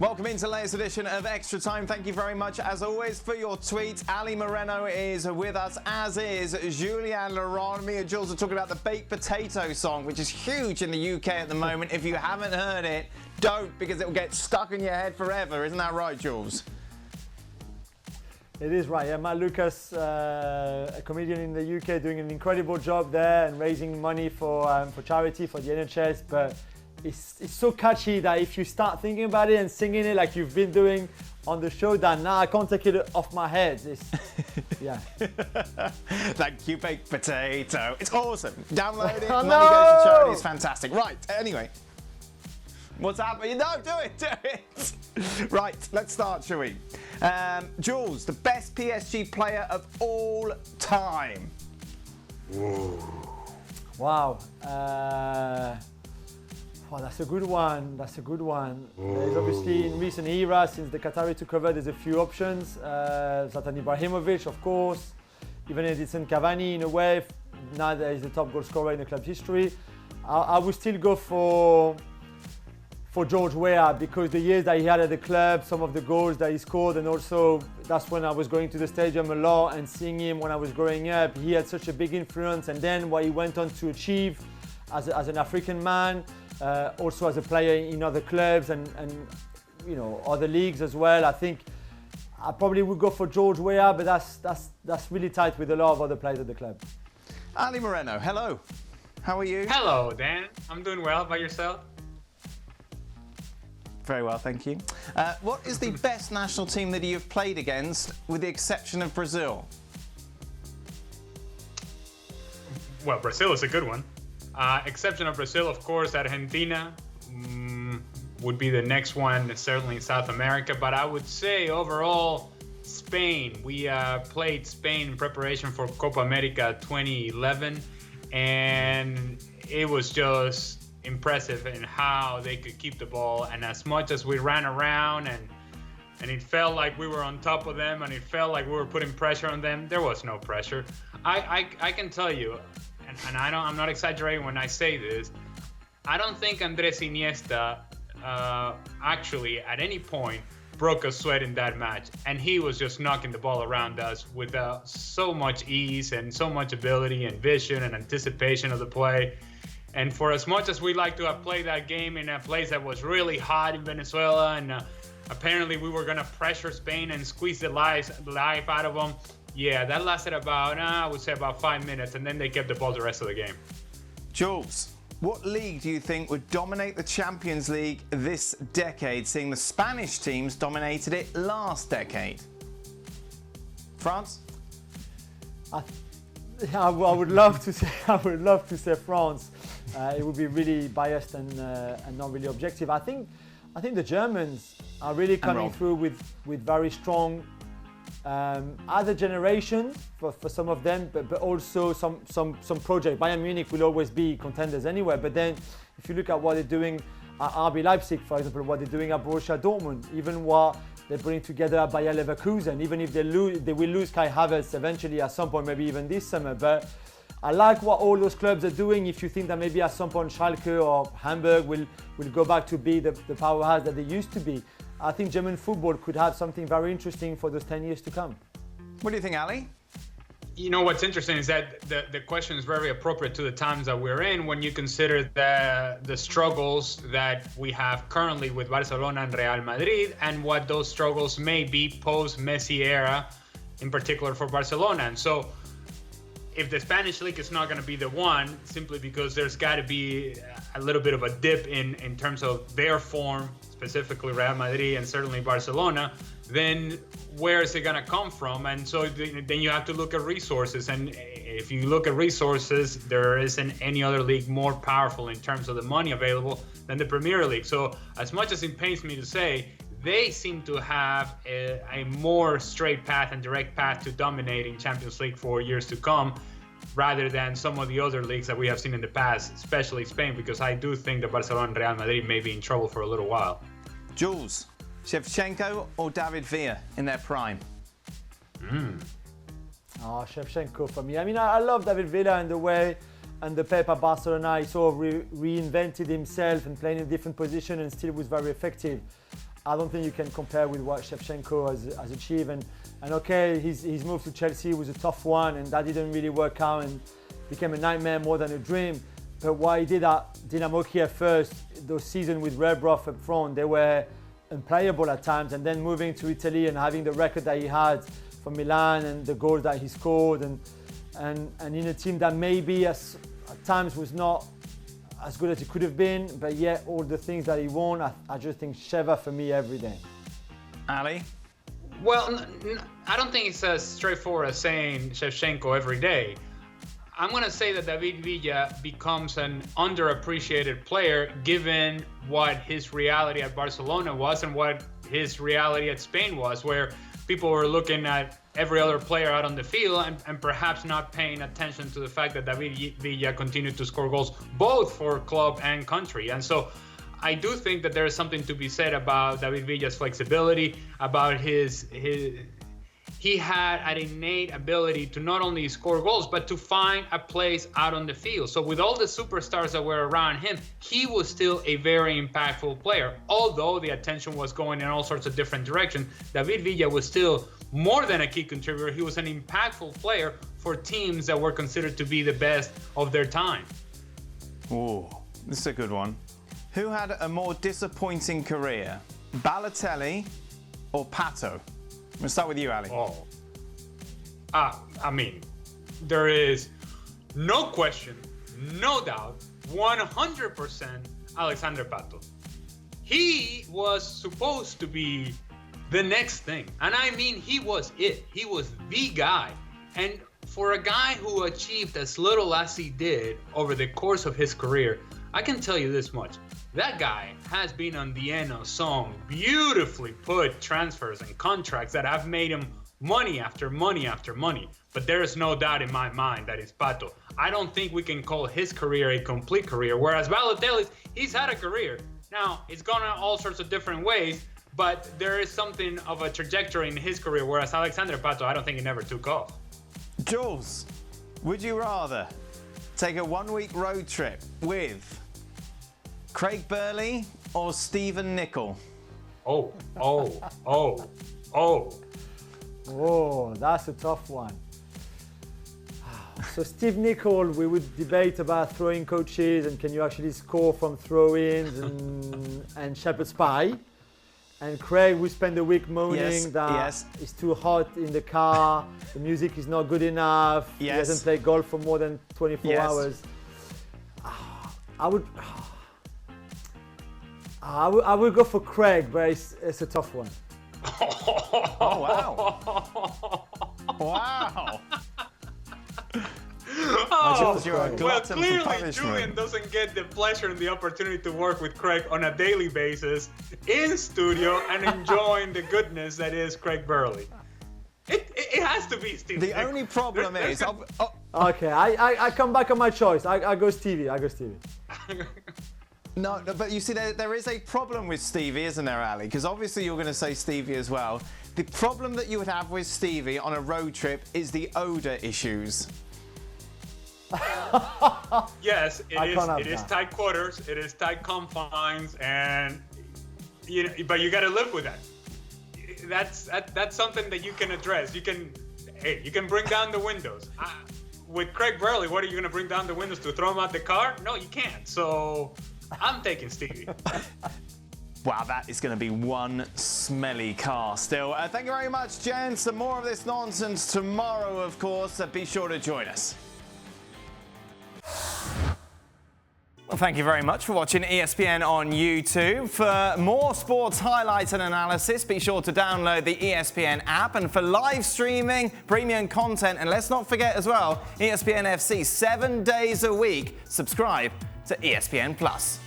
Welcome into the latest edition of Extra Time. Thank you very much, as always, for your tweets. Ali Moreno is with us, as is Julien, Laurent. Me and Jules are talking about the baked potato song, which is huge in the UK at the moment. If you haven't heard it, don't, because it will get stuck in your head forever. Isn't that right, Jules? It is right, yeah. Matt Lucas, a comedian in the UK, doing an incredible job there and raising money for charity, for the NHS. But it's so catchy that if you start thinking about it and singing it like you've been doing on the show, that now I can't take it off my head. Yeah. Thank you, baked potato. It's awesome. Download it. Money goes to charity. It's fantastic. Right. Anyway, what's happening? No, do it. Right. Let's start, shall we? Jules, the best PSG player of all time. Whoa. Wow. Oh, that's a good one. There's obviously, in recent era, since the Qatari took over, there's a few options. Zlatan Ibrahimovic, of course. Even Edinson Cavani, in a way. Now that he's the top goal scorer in the club's history. I would still go for George Weah, because the years that he had at the club, some of the goals that he scored, and also that's when I was going to the stadium a lot and seeing him when I was growing up. He had such a big influence, and then what he went on to achieve as an African man, also as a player in other clubs and you know, other leagues as well. I think I probably would go for George Weah, but that's really tight with a lot of other players at the club. Ali Moreno, hello. How are you? Hello, Dan. I'm doing well. By yourself? Very well, thank you. What is the best national team that you've played against, with the exception of Brazil? Well, Brazil is a good one. Exception of Brazil, of course, Argentina would be the next one, certainly in South America. But I would say overall, Spain. We played Spain in preparation for Copa America 2011, and it was just impressive in how they could keep the ball. And as much as we ran around and it felt like we were on top of them and it felt like we were putting pressure on them, there was no pressure. I can tell you, and I'm not exaggerating when I say this, I don't think Andrés Iniesta actually at any point broke a sweat in that match, and he was just knocking the ball around us with so much ease and so much ability and vision and anticipation of the play. And for as much as we like to have played that game in a place that was really hot in Venezuela, and apparently we were going to pressure Spain and squeeze the life out of them, yeah, that lasted about, I would say about 5 minutes, and then they kept the ball the rest of the game. Jules, what league do you think would dominate the Champions League this decade, seeing the Spanish teams dominated it last decade? France? I would love to say France. It would be really biased and not really objective. I think the Germans are really coming through with very strong other generation for some of them, but also some project. Bayern Munich will always be contenders anyway. But then, if you look at what they're doing at RB Leipzig, for example, what they're doing at Borussia Dortmund, even what they're putting together at Bayer Leverkusen, even if they will lose Kai Havertz eventually at some point, maybe even this summer. But I like what all those clubs are doing. If you think that maybe at some point Schalke or Hamburg will go back to be the powerhouse that they used to be, I think German football could have something very interesting for those 10 years to come. What do you think, Ali? You know, what's interesting is that the question is very appropriate to the times that we're in when you consider the struggles that we have currently with Barcelona and Real Madrid, and what those struggles may be post-Messi era, in particular for Barcelona. And so if the Spanish league is not going to be the one, simply because there's got to be a little bit of a dip in terms of their form, specifically Real Madrid and certainly Barcelona, then where is it going to come from? And so then you have to look at resources. And if you look at resources, there isn't any other league more powerful in terms of the money available than the Premier League. So as much as it pains me to say, they seem to have a more straight path and direct path to dominating Champions League for years to come, rather than some of the other leagues that we have seen in the past, especially Spain, because I do think that Barcelona and Real Madrid may be in trouble for a little while. Jules, Shevchenko or David Villa in their prime? Shevchenko for me. I mean, I love David Villa and the way and the Pep at Barcelona, he sort of reinvented himself and playing in a different position and still was very effective. I don't think you can compare with what Shevchenko has achieved. And okay, his move to Chelsea was a tough one, and that didn't really work out and became a nightmare more than a dream. But what he did at Dynamo Kiev first, those seasons with Rebrov up front, they were unplayable at times. And then moving to Italy and having the record that he had for Milan and the goals that he scored, and in a team that maybe at times was not as good as it could have been, but yet all the things that he won, I just think Sheva for me every day. Ali? Well, I don't think it's as straightforward as saying Shevchenko every day. I'm going to say that David Villa becomes an underappreciated player given what his reality at Barcelona was and what his reality at Spain was, where people were looking at every other player out on the field and perhaps not paying attention to the fact that David Villa continued to score goals both for club and country. And so I do think that there is something to be said about David Villa's flexibility, about he had an innate ability to not only score goals, but to find a place out on the field. So with all the superstars that were around him, he was still a very impactful player. Although the attention was going in all sorts of different directions, David Villa was still more than a key contributor. He was an impactful player for teams that were considered to be the best of their time. Ooh, this is a good one. Who had a more disappointing career, Balotelli or Pato? I'm going to start with you, Ali. I mean, there is no question, no doubt, 100% Alexandre Pato. He was supposed to be the next thing. And I mean, he was it. He was the guy. And for a guy who achieved as little as he did over the course of his career, I can tell you this much. That guy has been on the end of some beautifully put transfers and contracts that have made him money after money after money. But there is no doubt in my mind that it's Pato. I don't think we can call his career a complete career, whereas Balotelli's, he's had a career. Now, it's gone in all sorts of different ways, but there is something of a trajectory in his career, whereas Alexandre Pato, I don't think he never took off. Jules, would you rather take a one-week road trip with Craig Burley or Stephen Nicol? Oh, that's a tough one. So Steve Nicol, we would debate about throwing coaches and can you actually score from throw-ins and shepherd's pie. And Craig, we spend the week moaning that it's too hot in the car, the music is not good enough, he hasn't played golf for more than 24 hours. I would go for Craig, but it's a tough one. Oh, wow. Wow. Well, clearly Julien doesn't get the pleasure and the opportunity to work with Craig on a daily basis in studio and enjoying the goodness that is Craig Burley. It has to be Steve. The only problem is... Okay, I come back on my choice. I go Stevie. No, but you see, there is a problem with Stevie, isn't there, Ali? Because obviously you're going to say Stevie as well. The problem that you would have with Stevie on a road trip is the odour issues. Yes, it is tight quarters, it is tight confines, and but you got to live with that. That's something that you can address. You can bring down the windows. With Craig Burley, what are you going to bring down the windows to throw him out the car? No, you can't. So I'm taking Stevie. Wow, that is going to be one smelly car still. Thank you very much, gents. Some more of this nonsense tomorrow, of course. Be sure to join us. Well, thank you very much for watching ESPN on YouTube. For more sports highlights and analysis, be sure to download the ESPN app. And for live streaming, premium content, and let's not forget as well, ESPN FC 7 days a week. Subscribe to ESPN Plus.